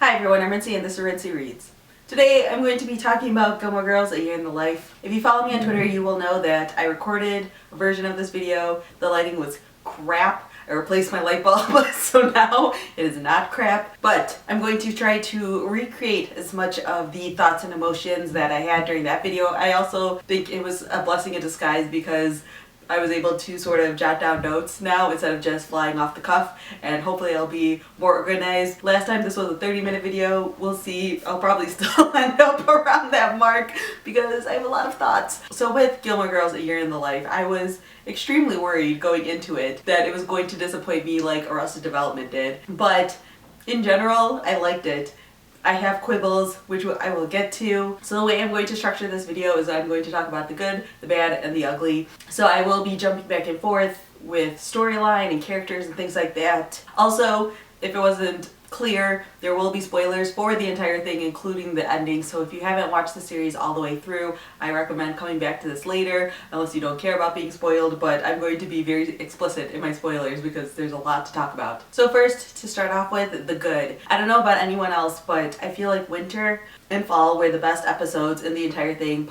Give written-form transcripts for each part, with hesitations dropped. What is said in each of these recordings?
Hi everyone, I'm Rincey and this is Rincey Reads. Today I'm going to be talking about Gilmore Girls, A Year in the Life. If you follow me on Twitter, you will know that I recorded a version of this video. The lighting was crap. I replaced my light bulb, so now it is not crap. But I'm going to try to recreate as much of the thoughts and emotions that I had during that video. I also think it was a blessing in disguise because I was able to sort of jot down notes now instead of just flying off the cuff, and hopefully I'll be more organized. Last time this was a 30-minute video. We'll see. I'll probably still end up around that mark because I have a lot of thoughts. So with Gilmore Girls, A Year in the Life, I was extremely worried going into it that it was going to disappoint me like Arrested Development did. But in general, I liked it. I have quibbles, which I will get to. So the way I'm going to structure this video is I'm going to talk about the good, the bad, and the ugly. So I will be jumping back and forth with storyline and characters and things like that. Also, if it wasn't clear, there will be spoilers for the entire thing, including the ending. So if you haven't watched the series all the way through, I recommend coming back to this later, unless you don't care about being spoiled, but I'm going to be very explicit in my spoilers because there's a lot to talk about. So first, to start off with, the good. I don't know about anyone else, but I feel like winter and fall were the best episodes in the entire thing.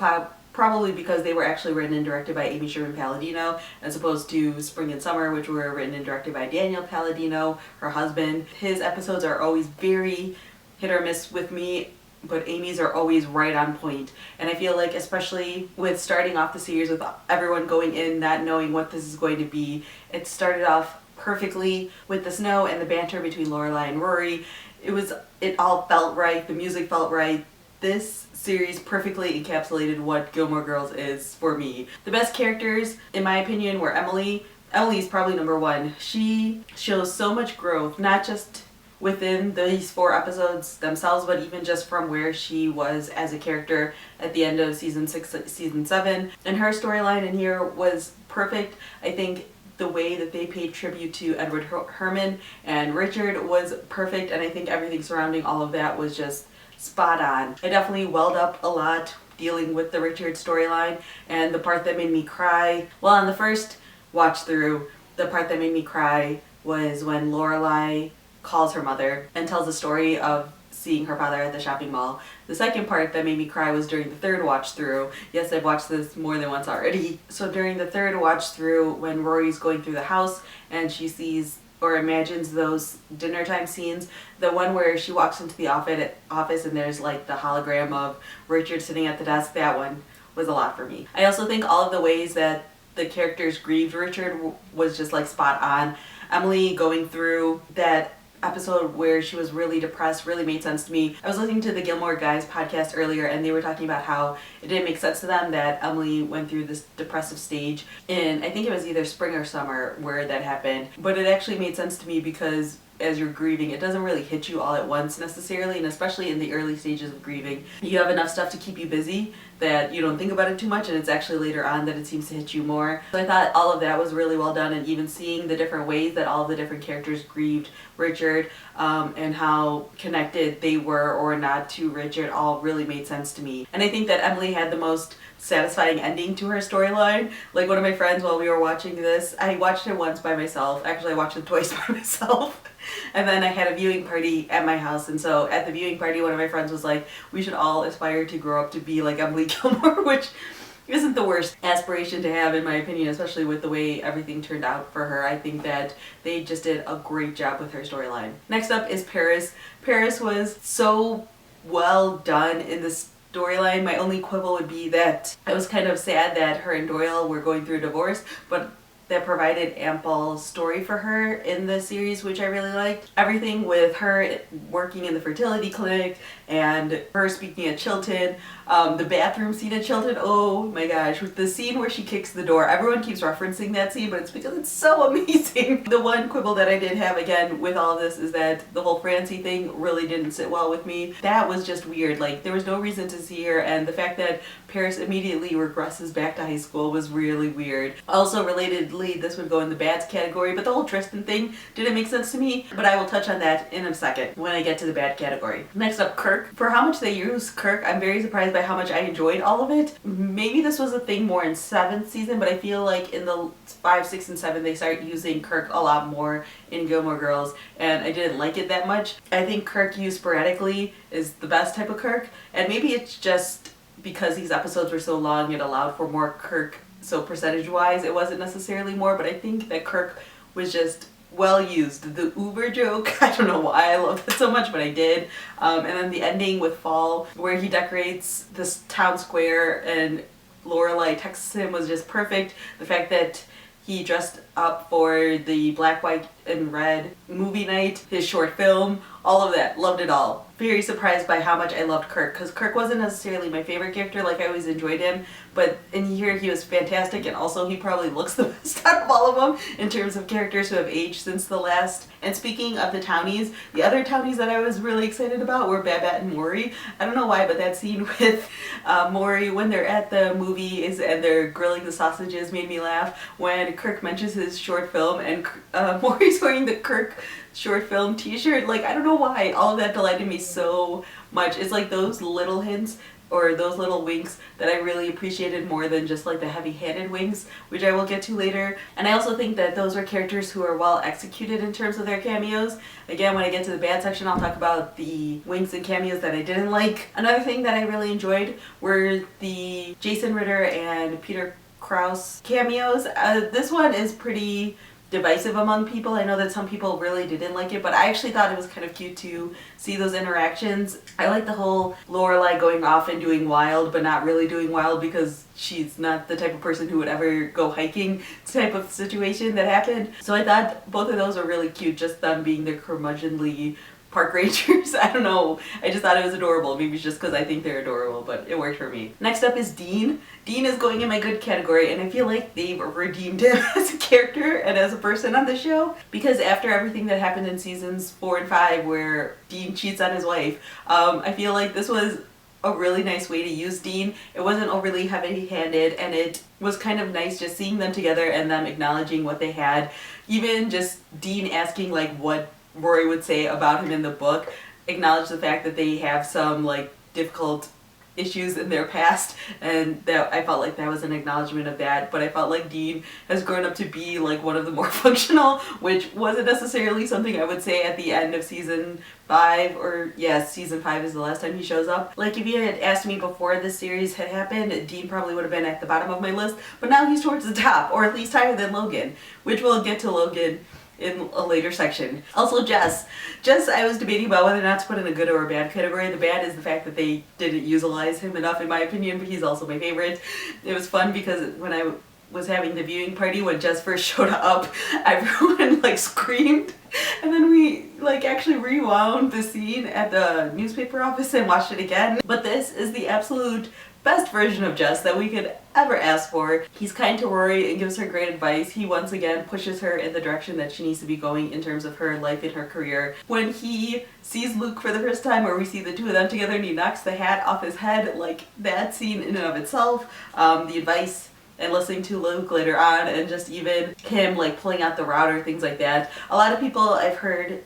Probably because they were actually written and directed by Sherman-Palladino, as opposed to Spring and Summer, which were written and directed by Daniel Palladino, her husband. His episodes are always very hit or miss with me, but Amy's are always right on point. And I feel like, especially with starting off the series with everyone going in not knowing what this is going to be, it started off perfectly with the snow and the banter between Lorelei and Rory. It all felt right, the music felt right. This series perfectly encapsulated what Gilmore Girls is for me. The best characters, in my opinion, were Emily. Emily's probably number one. She shows so much growth, not just within these 4 episodes themselves, but even just from where she was as a character at the end of season 6, season 7. And her storyline in here was perfect. I think the way that they paid tribute to Edward Herman and Richard was perfect, and I think everything surrounding all of that was just spot on. I definitely welled up a lot dealing with the Richard storyline, and the part that made me cry, well, on the first watch through, the part that made me cry was when Lorelei calls her mother and tells the story of seeing her father at the shopping mall. The second part that made me cry was during the third watch through. Yes, I've watched this more than once already. So during the third watch through, when Rory's going through the house and she sees or imagines those dinner time scenes, the one where she walks into the office and there's like the hologram of Richard sitting at the desk, that one was a lot for me. I also think all of the ways that the characters grieved Richard was just like spot on. Emily going through that episode where she was really depressed really made sense to me. I was listening to the Gilmore guys podcast earlier, and they were talking about how it didn't make sense to them that Emily went through this depressive stage in, I think it was either spring or summer where that happened, but it actually made sense to me because as you're grieving, it doesn't really hit you all at once necessarily, and especially in the early stages of grieving, you have enough stuff to keep you busy that you don't think about it too much, and it's actually later on that it seems to hit you more. So I thought all of that was really well done, and even seeing the different ways that all of the different characters grieved Richard, and how connected they were or not to Richard all really made sense to me. And I think that Emily had the most satisfying ending to her storyline. Like, one of my friends, while we were watching this, I watched it once by myself. Actually, I watched it twice by myself. And then I had a viewing party at my house, and so at the viewing party, one of my friends was like, we should all aspire to grow up to be like Emily Gilmore, which isn't the worst aspiration to have in my opinion, especially with the way everything turned out for her. I think that they just did a great job with her storyline. Next up is Paris. Paris was so well done in this storyline. My only quibble would be that I was kind of sad that her and Doyle were going through a divorce, but that provided ample story for her in the series, which I really liked. Everything with her working in the fertility clinic and her speaking at Chilton, the bathroom scene at Chilton, oh my gosh, with the scene where she kicks the door. Everyone keeps referencing that scene, but it's because it's so amazing. The one quibble that I did have again with all of this is that the whole Francie thing really didn't sit well with me. That was just weird. Like, there was no reason to see her, and the fact that Paris immediately regresses back to high school was really weird. Also, relatedly admittedly this would go in the bads category, but the whole Tristan thing didn't make sense to me, but I will touch on that in a second when I get to the bad category. Next up, Kirk. For how much they use Kirk, I'm very surprised by how much I enjoyed all of it. Maybe this was a thing more in 7th season, but I feel like in the 5, 6, and 7 they start using Kirk a lot more in Gilmore Girls, and I didn't like it that much. I think Kirk used sporadically is the best type of Kirk, and maybe it's just because these episodes were so long it allowed for more Kirk, so percentage wise it wasn't necessarily more, but I think that Kirk was just well used. The Uber joke, I don't know why I love it so much, but I did. And then the ending with Fall where he decorates this town square and Lorelei texts him was just perfect. The fact that he dressed up for the black, white, and red movie night, his short film, all of that. Loved it all. Very surprised by how much I loved Kirk, because Kirk wasn't necessarily my favorite character, like I always enjoyed him, but in here he was fantastic, and also he probably looks the best out of all of them in terms of characters who have aged since the last. And speaking of the Townies, the other Townies that I was really excited about were Babette and Rory. I don't know why, but that scene with Rory when they're at the movies and they're grilling the sausages made me laugh. When Kirk mentions his short film and Rory's wearing the Kirk short film t-shirt, like I don't know why, all of that delighted me so much. It's like those little hints or those little winks that I really appreciated more than just like the heavy-handed winks, which I will get to later. And I also think that those were characters who are well executed in terms of their cameos. Again, when I get to the bad section, I'll talk about the winks and cameos that I didn't like. Another thing that I really enjoyed were the Jason Ritter and Peter Krause cameos. This one is pretty divisive among people. I know that some people really didn't like it, but I actually thought it was kind of cute to see those interactions. I like the whole Lorelei going off and doing wild, but not really doing wild because she's not the type of person who would ever go hiking type of situation that happened. So I thought both of those were really cute, just them being the curmudgeonly park rangers. I don't know. I just thought it was adorable. Maybe it's just because I think they're adorable, but it worked for me. Next up is Dean. Dean is going in my good category, and I feel like they've redeemed him as a character and as a person on the show, because after everything that happened in seasons 4 and 5 where Dean cheats on his wife, I feel like this was a really nice way to use Dean. It wasn't overly heavy-handed, and it was kind of nice just seeing them together and them acknowledging what they had. Even just Dean asking like what Rory would say about him in the book, acknowledge the fact that they have some like difficult issues in their past, and that I felt like that was an acknowledgement of that. But I felt like Dean has grown up to be like one of the more functional, which wasn't necessarily something I would say at the end of season 5, or yes, season 5 is the last time he shows up. Like if you had asked me before this series had happened, Dean probably would have been at the bottom of my list, but now he's towards the top, or at least higher than Logan, which we'll get to Logan in a later section. Also Jess. Jess, I was debating about whether or not to put in a good or a bad category. The bad is the fact that they didn't utilize him enough in my opinion, but he's also my favorite. It was fun because when I was having the viewing party, when Jess first showed up, everyone like screamed, and then we like actually rewound the scene at the newspaper office and watched it again. But this is the absolute best version of Jess that we could ever ask for. He's kind to Rory and gives her great advice. He once again pushes her in the direction that she needs to be going in terms of her life and her career. When he sees Luke for the first time, or we see the two of them together and he knocks the hat off his head, like that scene in and of itself, the advice and listening to Luke later on, and just even him like pulling out the router, things like that. A lot of people I've heard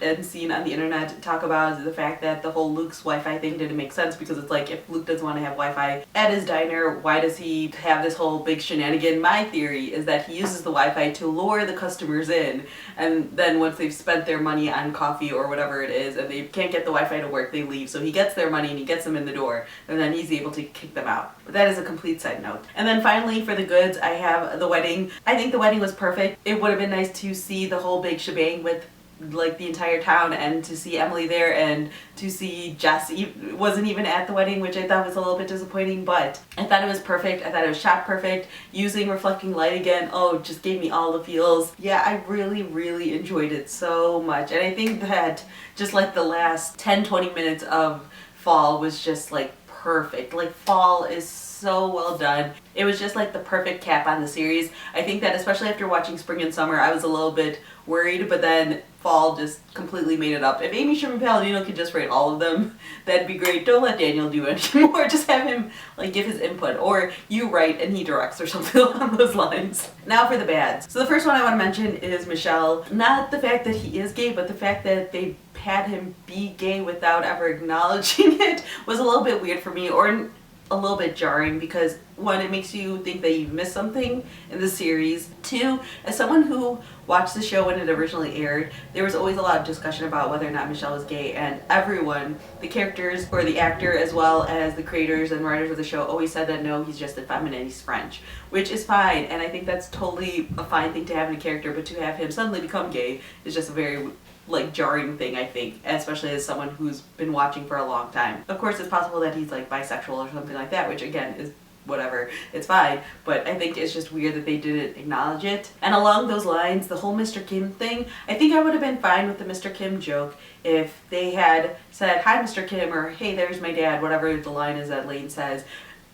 and seen on the internet talk about the fact that the whole Luke's Wi-Fi thing didn't make sense, because it's like, if Luke doesn't want to have Wi-Fi at his diner, why does he have this whole big shenanigan? My theory is that he uses the Wi-Fi to lure the customers in, and then once they've spent their money on coffee or whatever it is and they can't get the Wi-Fi to work, they leave. So he gets their money and he gets them in the door, and then he's able to kick them out. But that is a complete side note. And then finally, for the goods, I have the wedding. I think the wedding was perfect. It would have been nice to see the whole big shebang with like the entire town, and to see Emily there, and to see Jess wasn't even at the wedding, which I thought was a little bit disappointing, but I thought it was perfect. I thought it was shot perfect. Using reflecting light again, oh, it just gave me all the feels. Yeah, I really enjoyed it so much, and I think that just like the last 10-20 minutes of Fall was just like perfect. Like Fall is so well done. It was just like the perfect cap on the series. I think that especially after watching Spring and Summer, I was a little bit worried, but then Fall just completely made it up. If Amy ShermanPalladino could just write all of them, that'd be great. Don't let Daniel do it anymore. Just have him like give his input, or you write and he directs or something along those lines. Now for the bads. So the first one I want to mention is Michelle. Not the fact that he is gay, but the fact that they had him be gay without ever acknowledging it was a little bit weird for me, or a little bit jarring, because one, it makes you think that you've missed something in the series. Two, as someone who watched the show when it originally aired, there was always a lot of discussion about whether or not Michelle was gay, and everyone, the characters or the actor as well as the creators and writers of the show, always said that no, he's just effeminate, he's French, which is fine, and I think that's totally a fine thing to have in a character, but to have him suddenly become gay is just a very like jarring thing, I think, especially as someone who's been watching for a long time. Of course, it's possible that he's like bisexual or something like that, which again is whatever, it's fine, but I think it's just weird that they didn't acknowledge it. And along those lines, the whole Mr. Kim thing, I think I would have been fine with the Mr. Kim joke if they had said, "Hi, Mr. Kim," or "Hey, there's my dad," whatever the line is that Lane says.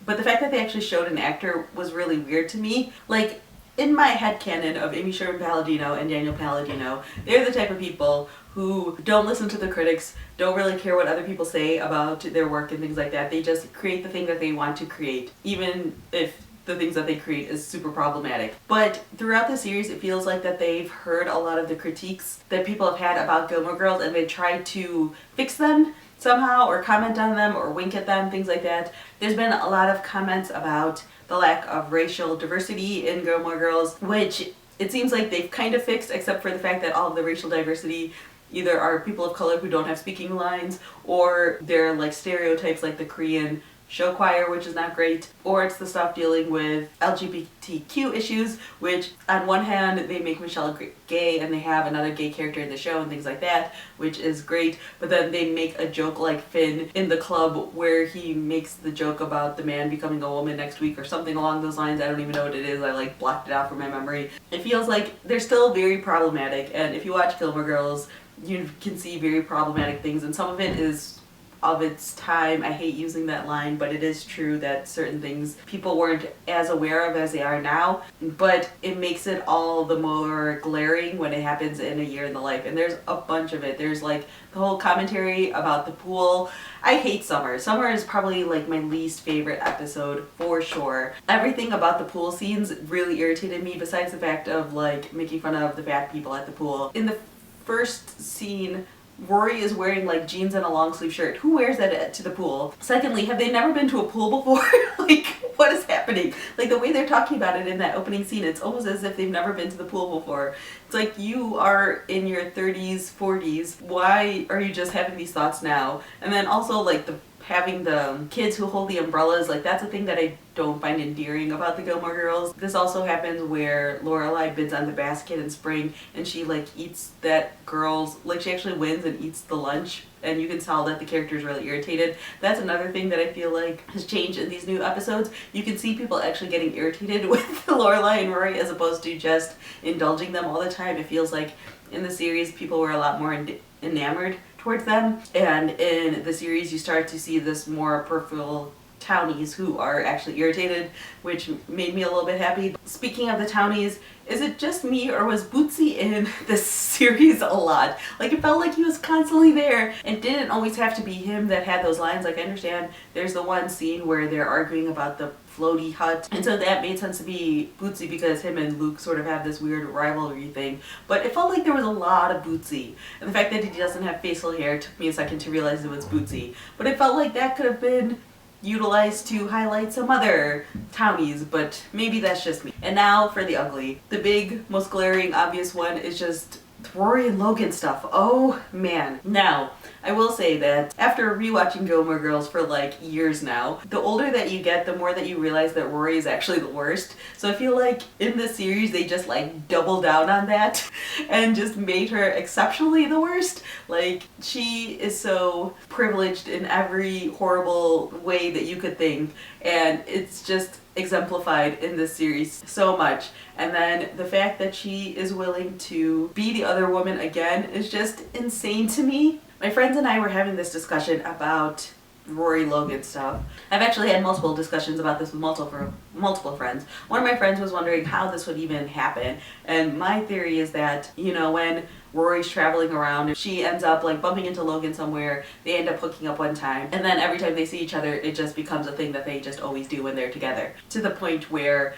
But the fact that they actually showed an actor was really weird to me. Like, in my headcanon of Amy Sherman-Palladino and Daniel Palladino, they're the type of people who don't listen to the critics, don't really care what other people say about their work and things like that. They just create the thing that they want to create, even if the things that they create is super problematic. But throughout the series, it feels like that they've heard a lot of the critiques that people have had about Gilmore Girls, and they've tried to fix them somehow, or comment on them, or wink at them, things like that. There's been a lot of comments about the lack of racial diversity in Gilmore Girls, which it seems like they've kind of fixed, except for the fact that all of the racial diversity either are people of color who don't have speaking lines, or they're like stereotypes like the Korean show choir, which is not great, or it's the stuff dealing with LGBTQ issues, which on one hand they make Michelle gay and they have another gay character in the show and things like that, which is great, but then they make a joke like Finn in the club where he makes the joke about the man becoming a woman next week or something along those lines. I don't even know what it is, I like blocked it out from my memory. It feels like they're still very problematic, and if you watch Gilmore Girls you can see very problematic things, and some of it is of its time. I hate using that line, but it is true that certain things people weren't as aware of as they are now, but it makes it all the more glaring when it happens in A Year in the Life, and there's a bunch of it. There's like the whole commentary about the pool. I hate Summer. Summer is probably like my least favorite episode for sure. Everything about the pool scenes really irritated me, besides the fact of like making fun of the fat people at the pool. In the first scene, Rory is wearing like jeans and a long sleeve shirt. Who wears that to the pool? Secondly, have they never been to a pool before? Like, what is happening? Like, the way they're talking about it in that opening scene, it's almost as if they've never been to the pool before. It's like, you are in your 30s, 40s. Why are you just having these thoughts now? And then also like having the kids who hold the umbrellas, like that's a thing that I don't find endearing about the Gilmore Girls. This also happens where Lorelei bids on the basket in spring and she like eats that girl's, like she actually wins and eats the lunch, and you can tell that the character is really irritated. That's another thing that I feel like has changed in these new episodes. You can see people actually getting irritated with Lorelei and Rory as opposed to just indulging them all the time. It feels like in the series people were a lot more enamored towards them, and in the series you start to see this more peripheral Townies who are actually irritated, which made me a little bit happy. Speaking of the Townies, is it just me or was Bootsy in this series a lot? Like, it felt like he was constantly there, and didn't always have to be him that had those lines. Like, I understand there's the one scene where they're arguing about the floaty hut, and so that made sense to be Bootsy because him and Luke sort of have this weird rivalry thing, but it felt like there was a lot of Bootsy, and the fact that he doesn't have facial hair took me a second to realize it was Bootsy, but it felt like that could have been utilized to highlight some other Townies, but maybe that's just me. And now for the ugly. The big, most glaring, obvious one is just Rory and Logan stuff. Oh man. Now, I will say that after rewatching Gilmore Girls for like years now, the older that you get, the more that you realize that Rory is actually the worst. So I feel like in this series they just like doubled down on that and just made her exceptionally the worst. Like, she is so privileged in every horrible way that you could think, and it's just exemplified in this series so much. And then the fact that she is willing to be the other woman again is just insane to me. My friends and I were having this discussion about Rory Logan stuff. I've actually had multiple discussions about this with multiple friends. One of my friends was wondering how this would even happen, and my theory is that, you know, when Rory's traveling around, if she ends up like bumping into Logan somewhere, they end up hooking up one time, and then every time they see each other, it just becomes a thing that they just always do when they're together, to the point where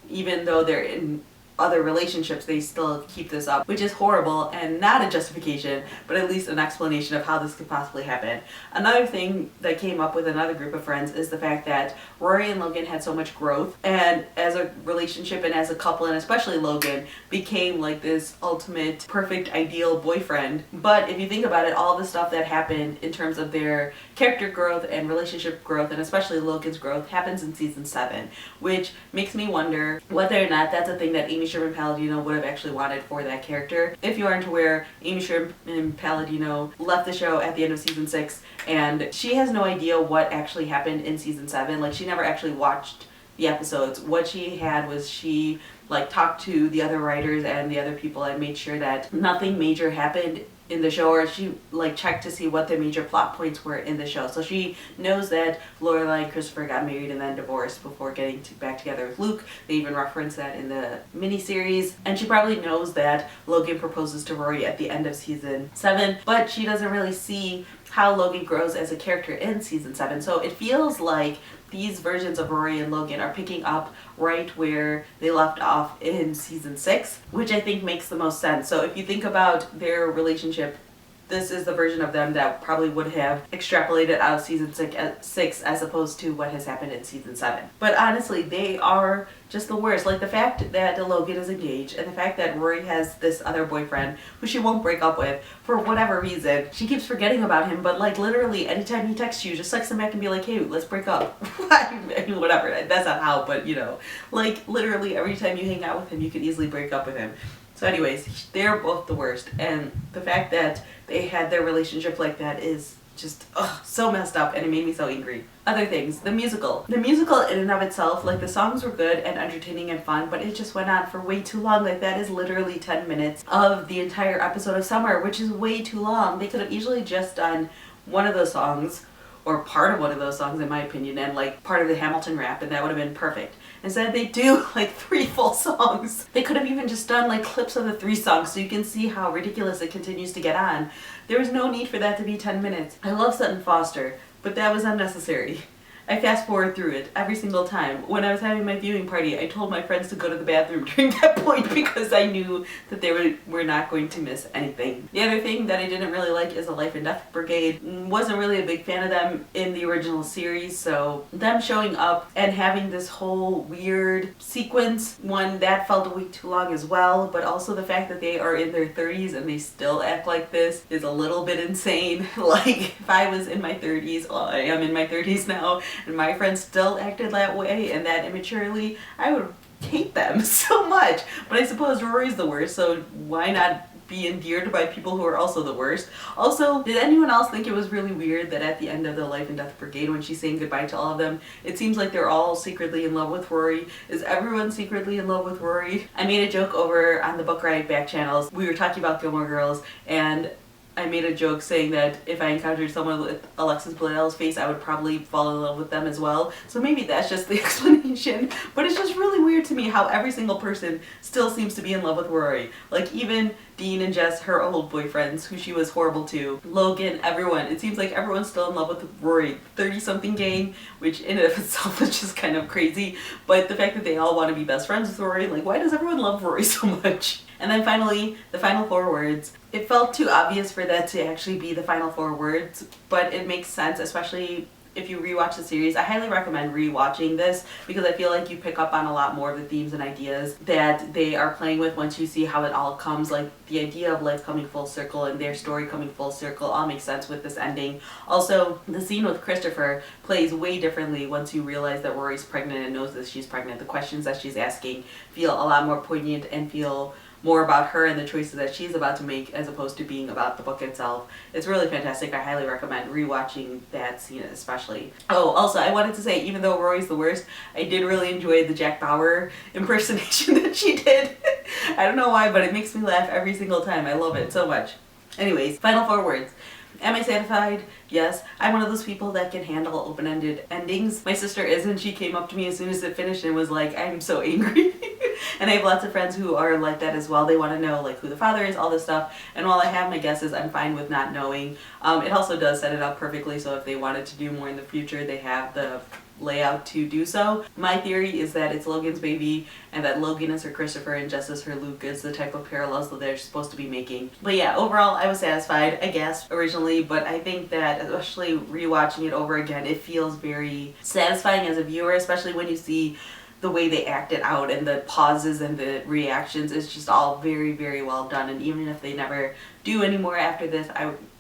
even though they're in other relationships, they still keep this up, which is horrible and not a justification, but at least an explanation of how this could possibly happen. Another thing that came up with another group of friends is the fact that Rory and Logan had so much growth, and as a relationship and as a couple, and especially Logan, became like this ultimate perfect ideal boyfriend. But if you think about it, all the stuff that happened in terms of their character growth and relationship growth, and especially Logan's growth, happens in season 7, which makes me wonder whether or not that's a thing that Amy ShermanPalladino would have actually wanted for that character. If you aren't aware, Amy ShermanPalladino left the show at the end of season 6, and she has no idea what actually happened in season 7. Like, she never actually watched the episodes. What she had was she like talked to the other writers and the other people and made sure that nothing major happened in the show, or she like checked to see what the major plot points were in the show. So she knows that Lorelei and Christopher got married and then divorced before getting back together with Luke. They even reference that in the miniseries. And she probably knows that Logan proposes to Rory at the end of season 7, but she doesn't really see how Logan grows as a character in season 7. So it feels like these versions of Rory and Logan are picking up right where they left off in season 6, which I think makes the most sense. So if you think about their relationship, this is the version of them that probably would have extrapolated out of season 6 as opposed to what has happened in season 7. But honestly, they are just the worst. Like, the fact that Logan is engaged and the fact that Rory has this other boyfriend who she won't break up with for whatever reason. She keeps forgetting about him, but like literally anytime he texts you, just text him back and be like, hey, let's break up. I mean, whatever. That's not how, but you know, like literally every time you hang out with him, you could easily break up with him. So anyways, they're both the worst, and the fact that they had their relationship like that is just so messed up, and it made me so angry. Other things, the musical. The musical in and of itself, like the songs were good and entertaining and fun, but it just went on for way too long. Like, that is literally 10 minutes of the entire episode of Summer, which is way too long. They could have easily just done one of those songs, or part of one of those songs in my opinion, and like part of the Hamilton rap, and that would have been perfect. Instead they do like 3 full songs. They could have even just done like clips of the 3 songs so you can see how ridiculous it continues to get on. There was no need for that to be 10 minutes. I love Sutton Foster, but that was unnecessary. I fast forward through it every single time. When I was having my viewing party, I told my friends to go to the bathroom during that point because I knew that they were not going to miss anything. The other thing that I didn't really like is the Life and Death Brigade. Wasn't really a big fan of them in the original series, so them showing up and having this whole weird sequence, one, that felt way too long as well, but also the fact that they are in their 30s and they still act like this is a little bit insane. Like, if I was in my 30s, well, I am in my 30s now, and my friends still acted that way and that immaturely, I would hate them so much. But I suppose Rory's the worst, so why not be endeared by people who are also the worst? Also, did anyone else think it was really weird that at the end of the Life and Death Brigade, when she's saying goodbye to all of them, it seems like they're all secretly in love with Rory? Is everyone secretly in love with Rory? I made a joke over on the Book Riot back channels. We were talking about Gilmore Girls, and I made a joke saying that if I encountered someone with Alexis Bledell's face, I would probably fall in love with them as well. So maybe that's just the explanation. But it's just really weird to me how every single person still seems to be in love with Rory. Like, even Dean and Jess, her old boyfriends, who she was horrible to, Logan, everyone. It seems like everyone's still in love with Rory. 30-something gang, which in and of itself is just kind of crazy. But the fact that they all want to be best friends with Rory, like, why does everyone love Rory so much? And then finally, the final 4 words. It felt too obvious for that to actually be the final 4 words, but it makes sense, especially if you rewatch the series. I highly recommend rewatching this because I feel like you pick up on a lot more of the themes and ideas that they are playing with once you see how it all comes. Like, the idea of life coming full circle and their story coming full circle all makes sense with this ending. Also, the scene with Christopher plays way differently once you realize that Rory's pregnant and knows that she's pregnant. The questions that she's asking feel a lot more poignant and feel more about her and the choices that she's about to make as opposed to being about the book itself. It's really fantastic. I highly recommend rewatching that scene especially. Oh, also, I wanted to say, even though Rory's the worst, I did really enjoy the Jack Bauer impersonation that she did. I don't know why, but it makes me laugh every single time. I love it so much. Anyways, final 4 words. Am I satisfied? Yes. I'm one of those people that can handle open-ended endings. My sister isn't. She came up to me as soon as it finished and was like, I'm so angry. And I have lots of friends who are like that as well. They want to know like who the father is, all this stuff. And while I have my guesses, I'm fine with not knowing. It also does set it up perfectly, so if they wanted to do more in the future, they have the layout to do so. My theory is that it's Logan's baby and that Logan is her Christopher and Jess is her Luke is the type of parallels that they're supposed to be making. But yeah, overall I was satisfied, I guess, originally, but I think that especially rewatching it over again, it feels very satisfying as a viewer, especially when you see the way they act it out and the pauses and the reactions. It's just all very, very well done, and even if they never do any more after this,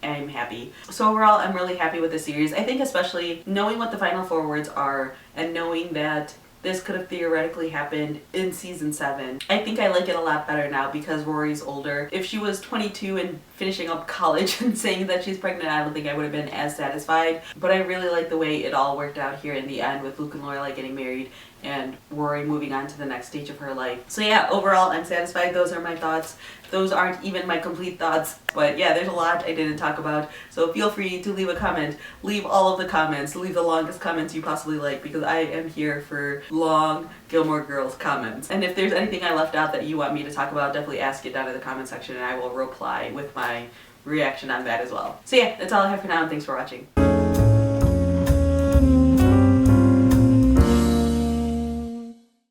I'm happy. So overall, I'm really happy with the series. I think especially knowing what the final four words are and knowing that this could have theoretically happened in season 7. I think I like it a lot better now because Rory's older. If she was 22 and finishing up college and saying that she's pregnant, I don't think I would have been as satisfied. But I really like the way it all worked out here in the end with Luke and Lorelei getting married and Rory moving on to the next stage of her life. So yeah, overall I'm satisfied. Those are my thoughts. Those aren't even my complete thoughts, but yeah, there's a lot I didn't talk about. So feel free to leave a comment. Leave all of the comments. Leave the longest comments you possibly like, because I am here for long Gilmore Girls comments. And if there's anything I left out that you want me to talk about, definitely ask it down in the comment section and I will reply with my reaction on that as well. So yeah, that's all I have for now, and thanks for watching.